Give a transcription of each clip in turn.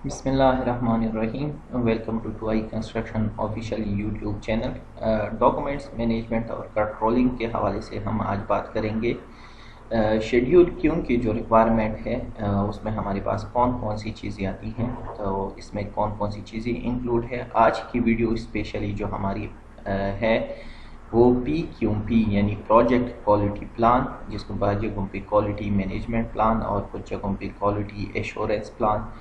بسم اللہ الرحمن الرحیم. ویلکم ٹو ٹوائی construction official YouTube channel. Documents management اور کنٹرولنگ کے حوالے سے ہم آج بات کریں گے. شیڈیول کیوں کی جو ریکوائرمنٹ ہے اس میں ہمارے پاس کون کون سی چیزیں آتی ہیں، تو اس میں کون کون سی چیزیں انکلوڈ ہے. آج کی ویڈیو اسپیشلی جو ہماری ہے وہ پی کیو پی یعنی پروجیکٹ کوالٹی پلان، جس کو بعض جگہوں پہ کوالٹی مینجمنٹ پلان اور کچھ جگہوں پہ کوالٹی ایشورنس پلان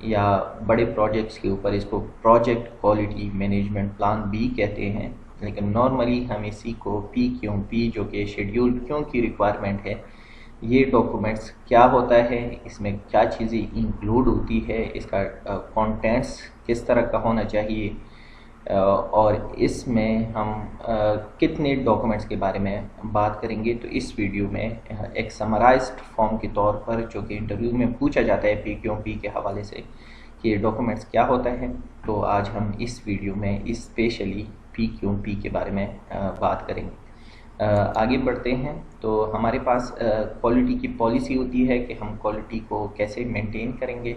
یا بڑے پروجیکٹس کے اوپر اس کو پروجیکٹ کوالٹی مینجمنٹ پلان بھی کہتے ہیں. لیکن نارملی ہم اسی کو پی کیو پی جو کہ شیڈیول کیوں کی ریکوائرمنٹ ہے، یہ ڈاکومنٹس کیا ہوتا ہے، اس میں کیا چیزیں انکلوڈ ہوتی ہے، اس کا کانٹینٹس کس طرح کا ہونا چاہیے، اور اس میں ہم کتنے ڈاکومنٹس کے بارے میں بات کریں گے. تو اس ویڈیو میں ایک سمرائزڈ فارم کے طور پر جو کہ انٹرویو میں پوچھا جاتا ہے پی کیو پی کے حوالے سے کہ ڈاکومنٹس کیا ہوتا ہے، تو آج ہم اس ویڈیو میں اسپیشلی پی کیو پی کے بارے میں بات کریں گے. آگے بڑھتے ہیں. تو ہمارے پاس کوالٹی کی پالیسی ہوتی ہے کہ ہم کوالٹی کو کیسے مینٹین کریں گے.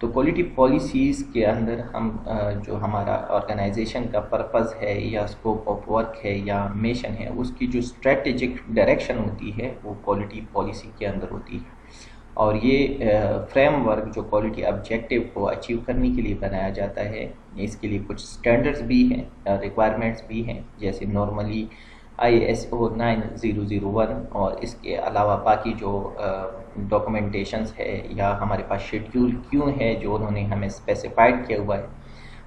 تو کوالٹی پالیسیز کے اندر ہم جو ہمارا آرگنائزیشن کا پرپز ہے یا اسکوپ آف ورک ہے یا میشن ہے، اس کی جو اسٹریٹجک ڈائریکشن ہوتی ہے وہ کوالٹی پالیسی کے اندر ہوتی ہے. اور یہ فریم ورک جو کوالٹی آبجیکٹیو کو اچیو کرنے کے لیے بنایا جاتا ہے، اس کے لیے کچھ سٹینڈرڈز بھی ہیں، ریکوائرمنٹس بھی ہیں، جیسے نارملی ISO 9001 اور اس کے علاوہ باقی جو ڈاکومنٹیشنز ہے یا ہمارے پاس شیڈیول کیوں ہے جو انہوں نے ہمیں اسپیسیفائڈ کیا ہوا ہے،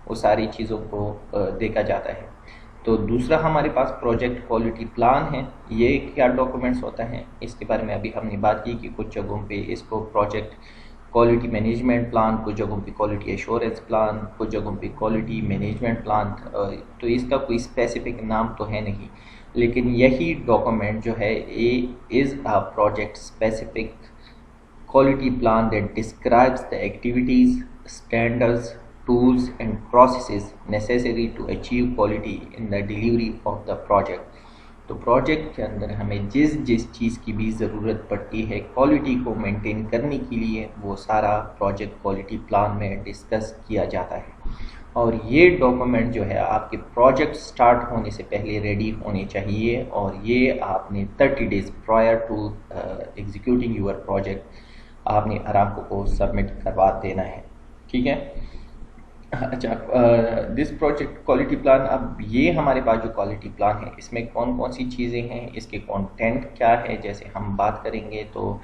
وہ ساری چیزوں کو دیکھا جاتا ہے. تو دوسرا ہمارے پاس پروجیکٹ کوالٹی پلان ہے. یہ کیا ڈاکومنٹس ہوتا ہے، اس کے بارے میں ابھی ہم نے بات کی کہ کچھ جگہوں پہ اس کو پروجیکٹ کوالٹی مینجمنٹ پلان، کچھ جگہوں پہ کوالٹی ایشورنس پلان، کچھ جگہوں پہ کوالٹی مینجمنٹ پلان. تو اس کا کوئی اسپیسیفک نام تو ہے نہیں، لیکن یہی ڈاکومنٹ جو ہے is a project specific quality plan that describes the activities, standards, tools and processes necessary to achieve quality in the delivery of the project. تو پروجیکٹ کے اندر ہمیں جس چیز کی بھی ضرورت پڑتی ہے کوالٹی کو مینٹین کرنے کے لیے، وہ سارا پروجیکٹ کوالٹی پلان میں ڈسکس کیا جاتا ہے. اور یہ ڈاکومنٹ جو ہے آپ کے پروجیکٹ سٹارٹ ہونے سے پہلے ریڈی ہونے چاہیے، اور یہ آپ نے 30 days prior to executing your project آپ نے آرامکو کو سبمٹ کروا دینا ہے. ٹھیک ہے. اچھا، دس پروجیکٹ کوالٹی پلان، اب یہ ہمارے پاس جو کوالٹی پلان ہے اس میں کون کون سی چیزیں ہیں، اس کے کانٹینٹ کیا ہے. جیسے ہم بات کریں گے تو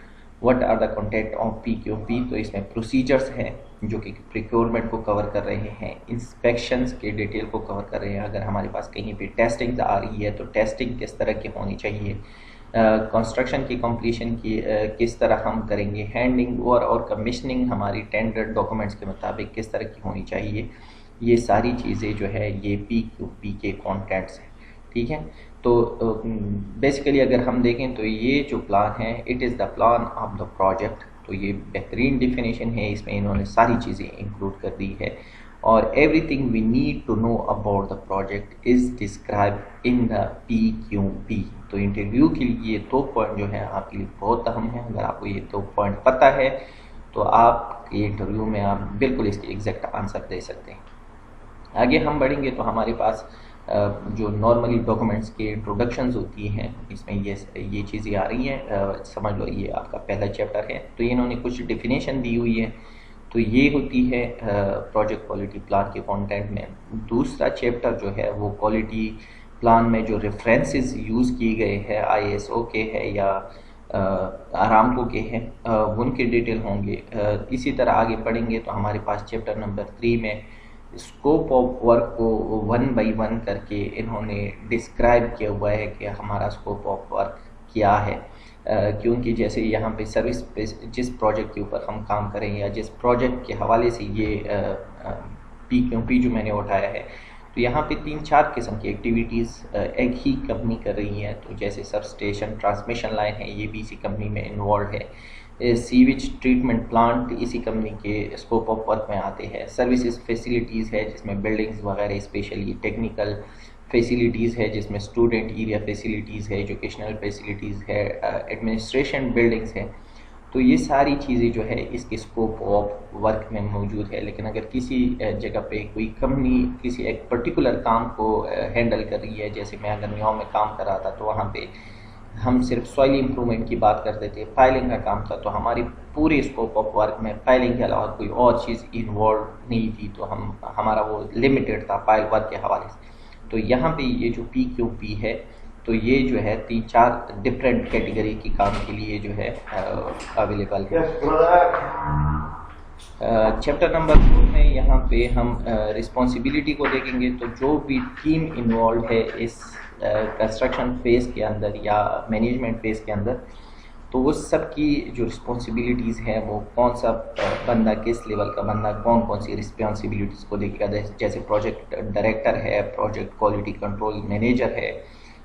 what are the content of P Q P, تو اس میں پروسیجرز ہیں جو کہ پریکیورمنٹ کو کور کر رہے ہیں، انسپیکشنز کے ڈیٹیل کو کور کر رہے ہیں. اگر ہمارے پاس کہیں پہ ٹیسٹنگ آ رہی ہے تو ٹیسٹنگ کس طرح کی ہونی چاہیے، کنسٹرکشن کی کمپلیشن کی کس طرح ہم کریں گے، ہینڈنگ اوور اور کمیشننگ ہماری ٹینڈر ڈاکومنٹس کے مطابق کس طرح کی ہونی چاہیے. یہ ساری چیزیں جو ہے یہ پی کیو پی کے کانٹینٹس ہیں. ٹھیک ہے. تو بیسیکلی اگر ہم دیکھیں تو یہ جو پلان ہے it is the plan of the project. تو یہ بہترین ڈیفینیشن ہے، اس میں انہوں نے ساری چیزیں انکلوڈ کر دی ہے. اور everything we need to know about the project is describe in the P Q P. تو انٹرویو کے لیے یہ 2 پوائنٹ جو ہیں آپ کے لیے بہت اہم ہیں. اگر آپ کو یہ 2 پوائنٹ پتہ ہے تو آپ کے انٹرویو میں آپ بالکل اس کے ایگزیکٹ آنسر دے سکتے ہیں. آگے ہم بڑھیں گے تو ہمارے پاس جو نارملی ڈاکومنٹس کے انٹروڈکشنز ہوتی ہیں، اس میں یہ چیزیں آ رہی ہیں. سمجھ لو یہ آپ کا پہلا چیپٹر ہے، تو انہوں نے کچھ ڈیفینیشن دی ہوئی ہے. تو یہ ہوتی ہے پروجیکٹ کوالٹی پلان کے کانٹینٹ میں. دوسرا چیپٹر جو ہے وہ کوالٹی پلان میں جو ریفرنسز یوز کیے گئے ہیں ISO کے ہے یا آرامکو کے ہیں، ان کے ڈیٹیل ہوں گے. اسی طرح آگے پڑھیں گے تو ہمارے پاس چیپٹر نمبر 3 میں اسکوپ آف ورک کو 1 by 1 کر کے انہوں نے ڈسکرائب کیا ہوا ہے کہ ہمارا اسکوپ آف ورک کیا ہے. کیونکہ جیسے یہاں پہ سروس پہ جس پروجیکٹ کے اوپر ہم کام کریں یا جس پروجیکٹ کے حوالے سے یہ پی کیو پی جو میں نے اٹھایا ہے، تو یہاں پہ 3-4 قسم کی ایکٹیویٹیز ایک ہی کمپنی کر رہی ہیں. تو جیسے سب اسٹیشن ٹرانسمیشن لائن ہے، یہ بھی اسی کمپنی میں انوالوڈ ہے. سیویج ٹریٹمنٹ پلانٹ اسی کمپنی کے اسکوپ آف ورک میں آتے ہیں. سروسز فیسیلیٹیز ہے جس میں بلڈنگز وغیرہ اسپیشلی ٹیکنیکل فیسیلیٹیز ہے جس میں اسٹوڈنٹ ایریا فیسیلیٹیز ہے، ایجوکیشنل فیسیلیٹیز ہے، ایڈمنسٹریشن بلڈنگز ہے. تو تو یہ ساری چیزیں جو ہے اس کے اسکوپ آف ورک میں موجود ہے. لیکن اگر کسی جگہ پہ کوئی کمپنی کسی ایک پرٹیکولر کام کو ہینڈل کر رہی ہے، جیسے میں اگر نیو میں کام کر رہا تھا تو وہاں پہ ہم صرف سوائل امپرومنٹ کی بات کرتے تھے، فائلنگ کا کام تھا، تو ہماری پوری اسکوپ آف ورک میں فائلنگ کے علاوہ کوئی اور چیز انوالو نہیں تھی، تو ہمارا وہ لمیٹڈ تھا فائل ورک کے حوالے سے. تو یہاں پہ یہ جو پی کیو پی ہے تو یہ جو ہے 3-4 ڈفرینٹ کیٹیگری کی کام کے لیے جو ہے اویلیبل ہے. چیپٹر نمبر 2 میں یہاں پہ ہم رسپانسبلٹی کو دیکھیں گے. تو جو بھی ٹیم انوالوڈ ہے اس کنسٹرکشن فیز کے اندر یا مینجمنٹ فیز کے اندر، تو وہ سب کی جو رسپانسبلٹیز ہیں وہ کون سا بندہ کس لیول کا بندہ کون سی رسپانسبلٹیز کو دیکھے گا. جیسے پروجیکٹ ڈائریکٹر ہے، پروجیکٹ کوالٹی کنٹرول مینیجر ہے،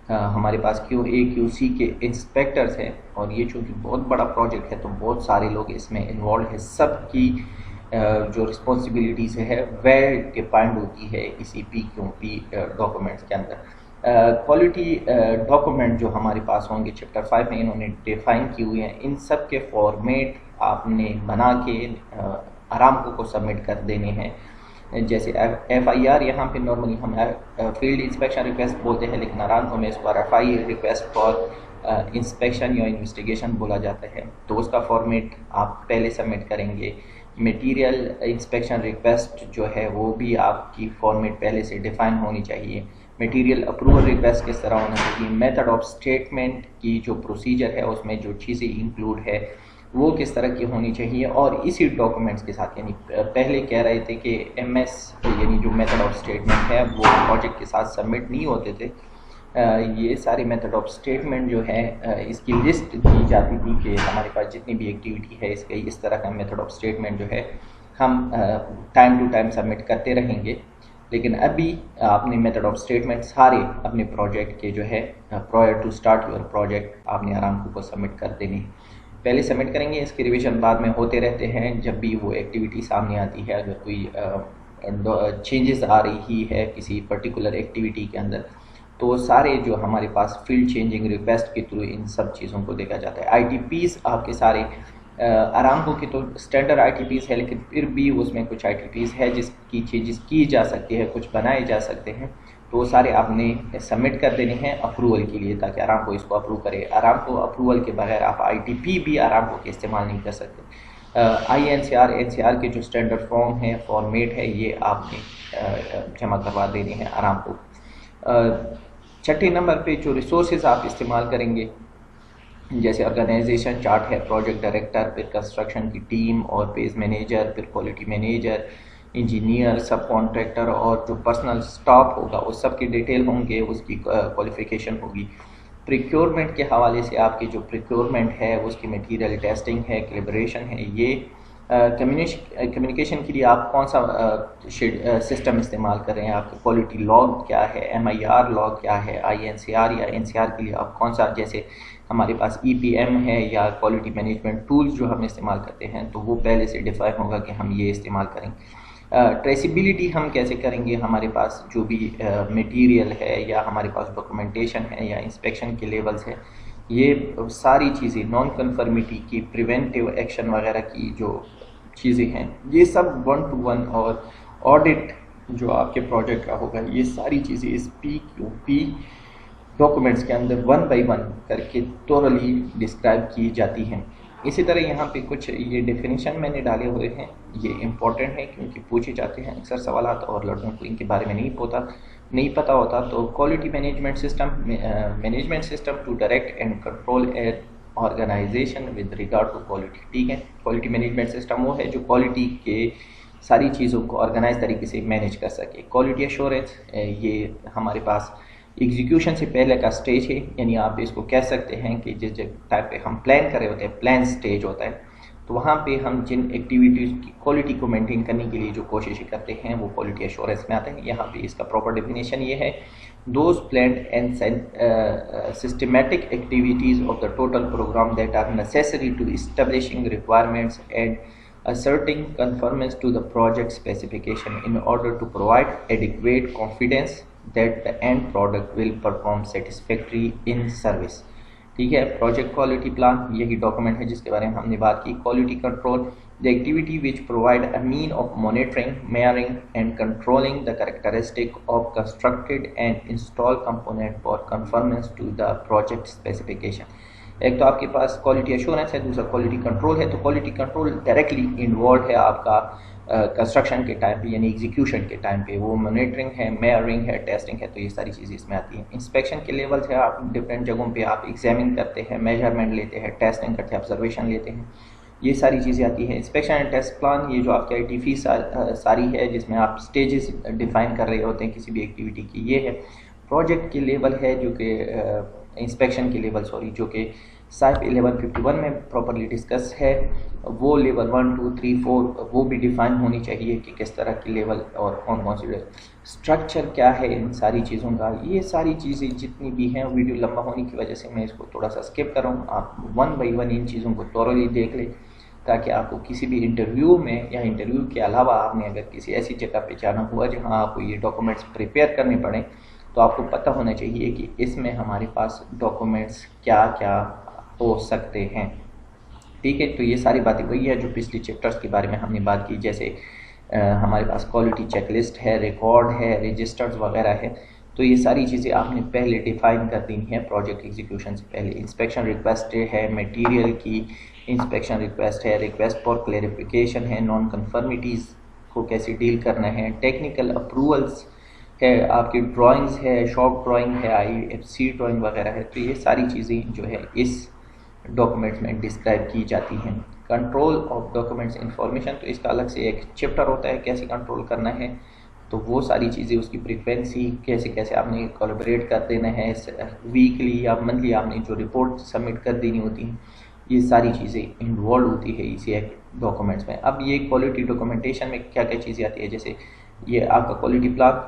ہمارے پاس کیو اے کیو سی کے انسپیکٹرز ہیں، اور یہ چونکہ بہت بڑا پروجیکٹ ہے تو بہت سارے لوگ اس میں انوالوڈ ہیں. سب کی جو رسپانسبلٹیز ہے ویل ڈیفائنڈ ہوتی ہے اسی پی کیو پی ڈاکومنٹس کے اندر. کوالٹی ڈاکومنٹ جو ہمارے پاس ہوں گے چیپٹر 5 میں انہوں نے ڈیفائن کی ہوئی ہیں، ان سب کے فارمیٹ آپ نے بنا کے ارامکو کو سبمٹ کر دینے ہیں. جیسے ایف آئی آر یہاں پہ نارملی ہم فیلڈ انسپیکشن ریکویسٹ بولتے ہیں، لیکن ارامکو میں اس کو F I request for inspection یا انویسٹیگیشن بولا جاتا ہے. تو اس کا فارمیٹ آپ پہلے سبمٹ کریں گے. میٹیریل انسپیکشن ریکویسٹ جو ہے وہ بھی آپ کی فارمیٹ پہلے سے ڈیفائن ہونی چاہیے. میٹیریل اپروول ریکویسٹ کس طرح ہونا چاہیے. میتھڈ آف اسٹیٹمنٹ کی جو پروسیجر ہے اس میں جو چیزیں انکلوڈ ہے وہ کس طرح کی ہونی چاہیے. اور اسی ڈاکومنٹس کے ساتھ، یعنی پہلے کہہ رہے تھے کہ ایم ایس یعنی جو میتھڈ آف اسٹیٹمنٹ ہے وہ پروجیکٹ کے ساتھ سبمٹ نہیں ہوتے تھے. یہ سارے میتھڈ آف اسٹیٹمنٹ جو ہے اس کی لسٹ دی جاتی تھی کہ ہمارے پاس جتنی بھی ایکٹیویٹی ہے اس کا اس طرح کا میتھڈ آف اسٹیٹمنٹ جو ہے ہم ٹائم ٹو ٹائم سبمٹ کرتے رہیں گے. لیکن ابھی آپ نے میتھڈ آف اسٹیٹمنٹ سارے اپنے پروجیکٹ کے جو ہے prior to start your project آپ نے ارامکو کو سبمٹ کر دینے. پہلے سبمٹ کریں گے، اس کے ریویژن بعد میں ہوتے رہتے ہیں. جب بھی وہ ایکٹیویٹی سامنے آتی ہے، اگر کوئی چینجز آ رہی ہے کسی پرٹیکولر ایکٹیویٹی کے اندر، تو سارے جو ہمارے پاس فیلڈ چینجنگ ریکویسٹ کے تھرو ان سب چیزوں کو دیکھا جاتا ہے. آئی ٹی پیز آپ کے سارے ارامکو کی تو اسٹینڈرڈ آئی ٹی پیز ہے، لیکن پھر بھی اس میں کچھ آئی ٹی پیز ہے جس کی چینجز کی جا سکتی ہے، کچھ بنائے جا سکتے ہیں. تو وہ سارے آپ نے سبمٹ کر دینے ہیں اپروول کے لیے تاکہ ارامکو اس کو اپروو کرے. ارامکو اپروول کے بغیر آپ آئی ٹی پی بھی ارامکو کے استعمال نہیں کر سکتے. آئی این سی آر کے جو اسٹینڈرڈ فارم ہے، فارمیٹ ہے، یہ آپ نے جمع کروا دینے ہیں ارامکو. چھٹے نمبر پہ جو ریسورسز آپ استعمال کریں گے، جیسے آرگنائزیشن چارٹ ہے، پروجیکٹ ڈائریکٹر، پھر کنسٹرکشن کی ٹیم اور پیز مینیجر، پھر کوالٹی مینیجر، انجینئر، سب کانٹریکٹر اور جو پرسنل اسٹاف ہوگا اس سب کی ڈیٹیل ہوں گے، اس کی کوالیفیکیشن ہوگی. پریکیورمنٹ کے حوالے سے آپ کی جو پریکیورمنٹ ہے اس کی میٹیریل ٹیسٹنگ ہے، کیلیبریشن ہے. یہ کمیونیکیشن کے لیے آپ کون سا سسٹم استعمال کر رہے ہیں، آپ کی کوالٹی لاگ کیا ہے، ایم آئی آر لاگ کیا ہے، آئی این سی آر یا این سی آر کے لیے آپ کون سا، جیسے ہمارے پاس ای پی ایم ہے یا کوالٹی مینجمنٹ ٹولز جو ہم استعمال کرتے ہیں تو وہ پہلے سے ڈیفائن ہوگا کہ ہم یہ استعمال کریں گے. ٹریسیبلٹی ہم کیسے کریں گے، ہمارے پاس جو بھی میٹیریل ہے یا ہمارے پاس ڈاکومنٹیشن ہے یا انسپیکشن کے لیولز ہے، یہ ساری چیزیں نان کنفرمیٹی کی پریونٹیو ایکشن وغیرہ کی جو چیزیں ہیں یہ سب 1 to 1 اور آڈٹ جو آپ کے پروجیکٹ کا ہوگا یہ ساری چیزیں اس پی کیو پی ڈاکومنٹس کے اندر 1 by 1 کر کے تورولی ڈسکرائب کی جاتی ہیں. اسی طرح یہاں پہ کچھ یہ ڈیفینیشن میں نے ڈالے ہوئے ہیں، یہ امپورٹنٹ ہیں کیونکہ پوچھے جاتے ہیں اکثر سوالات اور لڑکوں کو ان کے بارے میں نہیں پتہ ہوتا. تو quality management system to direct and control a organisation with regard to quality. ٹھیک ہے، کوالٹی مینجمنٹ سسٹم وہ ہے جو کوالٹی کے ساری چیزوں کو آرگنائز طریقے سے مینیج کر سکے. کوالٹی ایشورنس یہ ہمارے پاس ایگزیکیوشن سے پہلے کا سٹیج ہے، یعنی آپ اس کو کہہ سکتے ہیں کہ جس ٹائپ پہ ہم پلان کر رہے ہوتے ہیں، پلان سٹیج ہوتا ہے، تو وہاں پہ ہم جن ایکٹیویٹیز کی کوالٹی کو مینٹین کرنے کے لیے جو کوششیں کرتے ہیں وہ کوالٹی ایشورنس میں آتے ہیں. یہاں پہ اس کا پراپر ڈیفینیشن یہ ہے: those planned and systematic activities of the total program that are necessary to establishing requirements and asserting conformance to the project specification in order to provide adequate confidence that the end product will perform satisfactorily in service. ٹھیک ہے. Project quality plan یہی document ہے جس کے بارے میں ہم نے بات کی. Quality control the activity which provide a mean of monitoring, measuring and controlling the characteristic of constructed and installed component for conformance to the project specification. ایک تو آپ کے پاس کوالٹی ایشورنس ہے, دوسرا کوالٹی کنٹرول ہے. تو کوالٹی کنٹرول ڈائریکٹلی انوالوڈ ہے آپ کا کنسٹرکشن کے ٹائم پہ یعنی ایگزیکیوشن کے ٹائم پہ. وہ مانیٹرنگ ہے, میئرنگ ہے, ٹیسٹنگ ہے, تو یہ ساری چیزیں اس میں آتی ہیں. انسپیکشن کے لیولس ہے, آپ ڈفرینٹ جگہوں پہ آپ ایگزامن کرتے ہیں, میجرمنٹ لیتے ہیں, ٹیسٹنگ کرتے ہیں, آبزرویشن لیتے ہیں, یہ ساری چیزیں آتی ہیں. انسپیکشن اینڈ ٹیسٹ پلان یہ جو آپ کی ITF ساری ہے جس میں آپ سٹیجز ڈیفائن کر رہے ہوتے ہیں کسی بھی ایکٹیویٹی کی, یہ ہے. پروجیکٹ کے لیول ہے جو کہ انسپیکشن کے لیول جو کہ SIP 1151 میں پراپرلی ڈسکس ہے. وہ لیول 1 2 3 4 وہ بھی ڈیفائن ہونی چاہیے کہ کس طرح کی لیول اور کون کون سی اسٹرکچر کیا ہے ان ساری چیزوں کا. یہ ساری چیزیں جتنی بھی ہیں, ویڈیو لمبا ہونے کی وجہ سے میں اس کو تھوڑا سا اسکپ کر رہا ہوں. آپ 1 بائی 1 ان چیزوں کو تورولی دیکھ لیں تاکہ آپ کو کسی بھی انٹرویو میں یا انٹرویو کے علاوہ آپ نے اگر کسی ایسی جگہ پہ جانا ہوا جہاں آپ کو یہ ڈاکومنٹس پریپیئر کرنے پڑیں تو آپ کو پتہ ہونا چاہیے کہ اس میں ہمارے پاس ڈاکومنٹس کیا کیا ہو سکتے ہیں. ٹھیک ہے, تو یہ ساری باتیں وہی ہے جو پچھلی چیپٹرز کے بارے میں ہم نے بات کی. جیسے ہمارے پاس کوالٹی چیک لسٹ ہے, ریکارڈ ہے, رجسٹرز وغیرہ ہے. تو یہ ساری چیزیں آپ نے پہلے ڈیفائن کر دینی ہیں پروجیکٹ ایگزیکیوشن سے پہلے. انسپیکشن ریکویسٹ ہے, میٹیریل کی انسپیکشن ریکویسٹ ہے, ریکویسٹ فار کلیریفیکیشن ہے, نان کنفرمیٹیز کو کیسے ڈیل کرنا ہے, ٹیکنیکل اپروولس ہے, آپ کی ڈرائنگز ہے, شاپ ڈرائنگ ہے, IFC ڈرائنگ وغیرہ ہے. تو یہ ساری چیزیں جو ہے اس ڈاکومنٹس میں ڈسکرائب کی جاتی ہیں. کنٹرول آف ڈاکومنٹس انفارمیشن, تو اس کا الگ سے ایک چیپٹر ہوتا ہے کیسے کنٹرول کرنا ہے. تو وہ ساری چیزیں, اس کی فریکوینسی کیسے کیسے آپ نے کولیبریٹ کر دینا ہے, ویکلی یا منتھلی آپ نے جو رپورٹ سبمٹ کر دینی ہوتی ہیں, یہ ساری چیزیں انوالو ہوتی ہے اسی ایک ڈاکومنٹس میں. اب یہ کوالٹی ڈاکومنٹیشن میں کیا کیا چیزیں آتی ہے, جیسے یہ آپ کا کوالٹی پلان,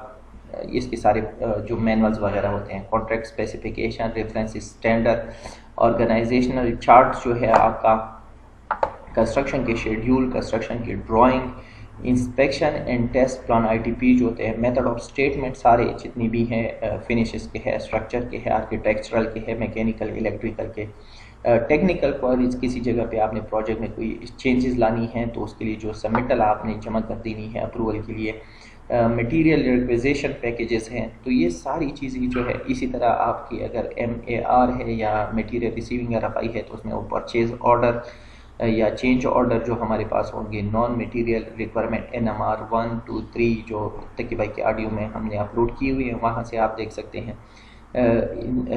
اس کے سارے جو مینولز وغیرہ ہوتے ہیں, contract specification, reference standard, organisational chart جو ہے آپ کا, کنسٹرکشن کے شیڈیول, کنسٹرکشن کی drawing, inspection and test plan ITP جو ہوتے ہیں, میتھڈ آف اسٹیٹمنٹ سارے جتنی بھی ہیں, فنشز کے ہے, اسٹرکچر کے ہے, آرکیٹیکچرل کے ہے, میکینیکل, الیکٹریکل کے, ٹیکنیکل کوائریز کسی جگہ پہ آپ نے پروجیکٹ میں کوئی چینجز لانی ہیں تو اس کے لیے جو سبمٹل آپ نے جمع کر دینی ہے اپروول کے لیے, میٹیریل ریکویزیشن پیکیجز ہیں. تو یہ ساری چیزیں جو ہے, اسی طرح آپ کی اگر MAR ہے یا میٹیریل ریسیونگ RFI ہے تو اس میں وہ پرچیز آرڈر یا چینج آرڈر جو ہمارے پاس ہوں گے, نان میٹیریل ریکوائرمنٹ NMR 1 2 3 جو تقی بھائی کے آڈیو میں ہم نے اپلوڈ کی ہوئی ہیں, وہاں سے آپ دیکھ سکتے ہیں.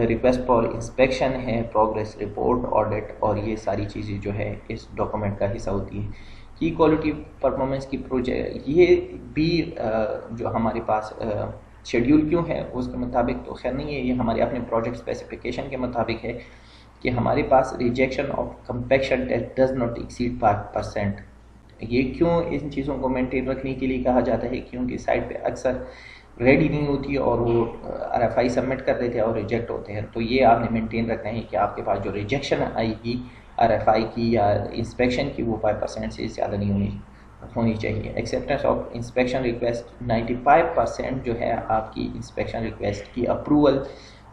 ریکویسٹ فار انسپیکشن ہے, پروگریس رپورٹ, آڈٹ, اور یہ ساری چیزیں جو ہے اس ڈاکومنٹ کا حصہ ہوتی ہیں. کی کوالٹی پرفارمنس کی پروجیکٹ, یہ بھی جو ہمارے پاس شیڈیول کیوں ہے اس کے مطابق تو خیر نہیں ہے, یہ ہمارے اپنے پروجیکٹ اسپیسیفیکیشن کے مطابق ہے کہ ہمارے پاس rejection of compaction test does not exceed 5%. یہ کیوں ان چیزوں کو مینٹین رکھنے کے لیے کہا جاتا ہے, کیونکہ سائٹ پہ اکثر ریڈی نہیں ہوتی اور وہ RFI سبمٹ کر دیتے ہیں اور ریجیکٹ ہوتے ہیں. تو یہ آپ نے مینٹین رکھنا ہے کہ آپ کے پاس جو ریجیکشن آئے گی RFI کی یا انسپیکشن کی وہ 5% سے زیادہ نہیں ہونی چاہیے. ایکسیپٹنس آف انسپیکشن ریکویسٹ 95% جو ہے آپ کی انسپیکشن ریکویسٹ کی اپروول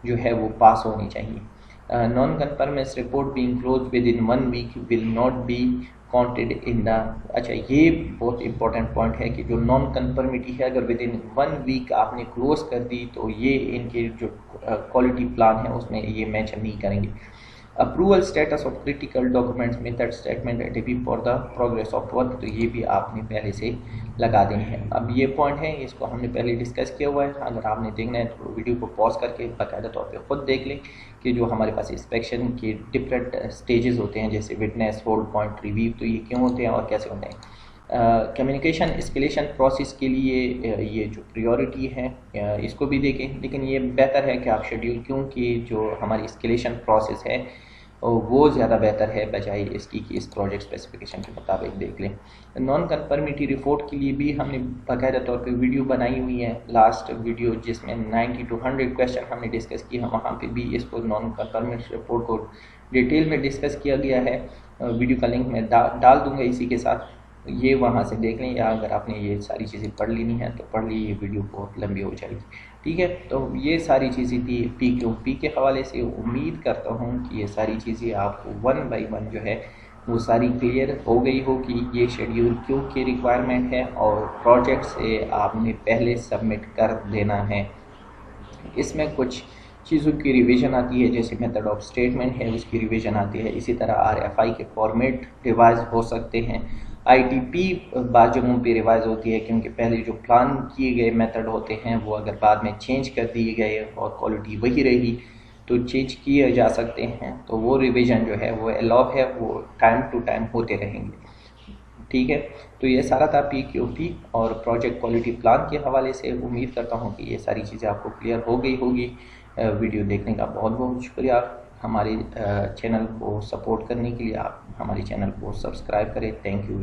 جو ہے وہ پاس ہونی چاہیے. Non conformance report being closed within 1 week will not be counted in the. اچھا, یہ بہت امپورٹنٹ پوائنٹ ہے کہ جو نان کنفرمیٹی ہے اگر ود ان 1 week آپ نے کلوز کر دی تو یہ ان کے جو کوالٹی پلان ہے اس میں یہ مینشن نہیں کریں گے. Approval status of critical documents, method statement ATP for the progress of work, تو یہ بھی آپ نے پہلے سے لگا دینی ہے. اب یہ پوائنٹ ہے, اس کو ہم نے پہلے ڈسکس کیا ہوا ہے, اگر آپ نے دیکھنا ہے تو ویڈیو کو پاز کر کے باقاعدہ طور پہ خود دیکھ لیں کہ جو ہمارے پاس انسپیکشن کے ڈفرینٹ سٹیجز ہوتے ہیں جیسے وٹنس, ہولڈ پوائنٹ, ریویو, تو یہ کیوں ہوتے ہیں اور کیسے ہوتے ہیں. کمیونیکیشن اسکیلیشن پروسیس کے لیے یہ جو پریورٹی ہے اس کو بھی دیکھیں, لیکن یہ بہتر ہے کہ آپ شیڈیول کیوں کی جو ہماری اسکیلیشن پروسیس ہے وہ زیادہ بہتر ہے بجائے اس کی کہ اس پروجیکٹ اسپیسیفکیشن کے مطابق دیکھ لیں. نان کنفرمیٹی رپورٹ کے لیے بھی ہم نے باقاعدہ طور پہ ویڈیو بنائی ہوئی ہے, لاسٹ ویڈیو جس میں 90 to 100 کویشچن ہم نے ڈسکس کیے ہیں, وہاں پہ بھی اس کو نان کنفرمیٹی رپورٹ کو ڈیٹیل میں ڈسکس کیا گیا ہے. ویڈیو کا لنک میں ڈال دوں گا اسی کے ساتھ. یہ وہاں سے دیکھ لیں، یا اگر آپ نے یہ ساری چیزیں پڑھ لینی ہیں تو پڑھ لی، یہ ویڈیو بہت لمبی ہو جائے گی، ٹھیک ہے۔ تو یہ ساری چیزیں تھی پی کیو پی کے حوالے سے۔ امید کرتا ہوں کہ یہ ساری چیزیں آپ کو 1 بائی 1 جو ہے وہ ساری کلیئر ہو گئی ہوگی۔ یہ شیڈیول کیوں کی ریکوائرمنٹ ہے اور پروجیکٹ سے آپ نے پہلے سبمٹ کر دینا ہے۔ اس میں کچھ چیزوں کی ریویژن آتی ہے، جیسے میتھڈ آف اسٹیٹمنٹ ہے اس کی ریویژن آتی ہے، اسی طرح RFI کے فارمیٹ ریوائز ہو سکتے ہیں، ITP بعض جگہوں پہ ریوائز ہوتی ہے کیونکہ پہلے جو پلان کیے گئے میتھڈ ہوتے ہیں وہ اگر بعد میں چینج کر دیے گئے اور کوالٹی وہی رہی تو چینج کیے جا سکتے ہیں، تو وہ ریویژن جو ہے وہ الاؤ ہے، وہ ٹائم ٹو ٹائم ہوتے رہیں گے، ٹھیک ہے۔ تو یہ سارا تھا PQP اور پروجیکٹ کوالٹی پلان کے حوالے سے۔ امید کرتا ہوں کہ یہ ساری چیزیں آپ کو کلیئر ہو گئی ہوگی۔ ویڈیو دیکھنے کا بہت بہت شکریہ۔ ہمارے چینل کو سپورٹ کرنے کے لیے آپ ہمارے چینل کو سبسکرائب کریں۔ Thank you.